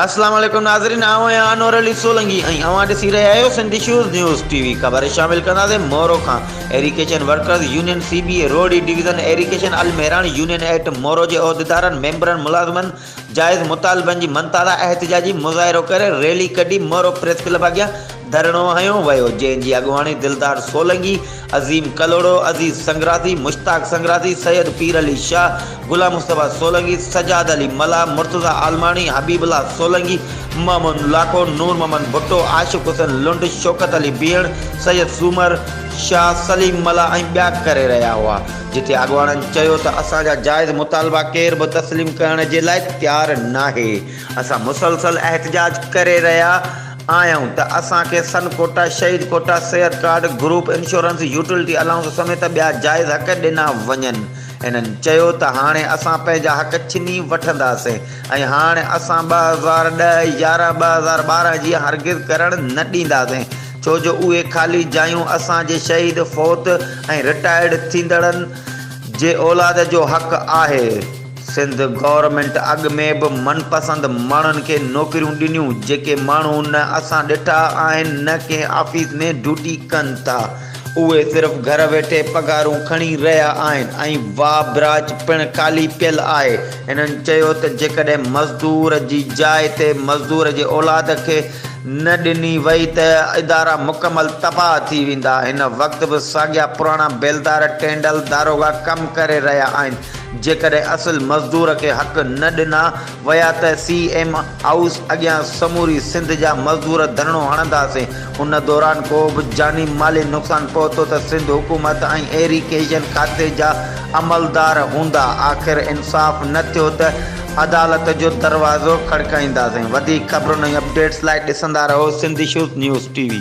अस्सलाम वालेकुम नाज़रीन, आऊं आहियां अनवर अली सोलंकी ऐं अवां ॾिसी रहिया आहियो सिंधी शूज़ न्यूज़ टीवी। ख़बर शामिल कंदासीं मोरो खां। Irrigation workers union CBA Rohri division irrigation Al Mehran union eight मोरो जे उहिदेदारनि मेंबरनि मुलाज़िमनि जाइज़ मुतालबनि जी मनताज़ा एहतिजाजी मुज़ाहिरो करे रैली कढी मोरो प्रेस क्लब अॻियां धरणो हयो वियो, जंहिंजी अॻुवाणी दिलदार सोलंकी, अज़ीम कलोड़ो, अज़ीज़ संग्रासी, मुश्ताक संग्रासी, सैयद पीर अली शाह, गुलाम मुस्तफ़ा सोलंकी, सजाद अली मला, मुर्तज़ा आलमानी, हबीबुल्ला सोलंकी, मोहम्मद लाखो, नूर मोहम्मद भुट्टो, आशिक़ हुसैन लुंड, शौकत अली बीहण, सैयद सूमर शाह, सलीम मला ऐं ॿिया करे रहिया हुआ। जिथे अॻुवाणनि चयो त असांजा जाइज़ मुतालबा केर बि तस्लीम करण जे लाइ तयारु नाहे। असां मुसलसल एहतिजाज करे रहिया आहियूं त असांखे सन कोटा, शहीद कोटा, सेहत card, group insurance, utility allowance समेत ॿिया जाइज़ हक़ ॾिना वञनि। इन्हनि चयो त हाणे असां पंहिंजा हक़ छिनी वठंदासीं ऐं हाणे असां 2010, 11, 2012 जी हरगिज़ करणु न ॾींदासीं, छो जो उहे ख़ाली जायूं असांजे शहीद, फौत ऐं रिटायर्ड थींदड़नि जे औलाद जो हक़ आहे। सिंध गवर्नमेंट अॻु में बि मनपसंद माण्हुनि खे नौकरियूं ॾिनियूं, जेके माण्हू न असां ॾिठा आहिनि न कंहिं ऑफिस में ड्यूटी कनि था, उहे सिर्फ़ु घर वेठे पघारूं खणी रहिया आहिनि ऐं वाह ब्राच पिणु ख़ाली पियल आहे। इन्हनि चयो त जेकॾहिं मज़दूर जी जाइ ते मज़दूर जे औलाद खे न ॾिनी वई त इदारा मुकमल तबाह थी वेंदा। हिन वक़्तु बि साॻिया पुराणा बेलदार, टेंडल, दारोगा कमु करे रहिया आहिनि। जेकॾहिं असुल मज़दूर खे हक़ न ॾिना विया त CM हाउस अॻियां समूरी सिंध जा मज़दूर धरणो हणंदासीं। उन दौरान को बि जानी माली नुक़सानु पहुतो त सिंध हुकूमत ऐं एरीगेशन खाते जा अमलदार हूंदा। आख़िर इंसाफ़ न थियो त अदालत जो दरवाज़ो खड़काईंदासीं। वधीक ख़बरुनि ऐं अपडेट्स लाइ ॾिसंदा रहो सिंधी शूज़ न्यूज़ टीवी।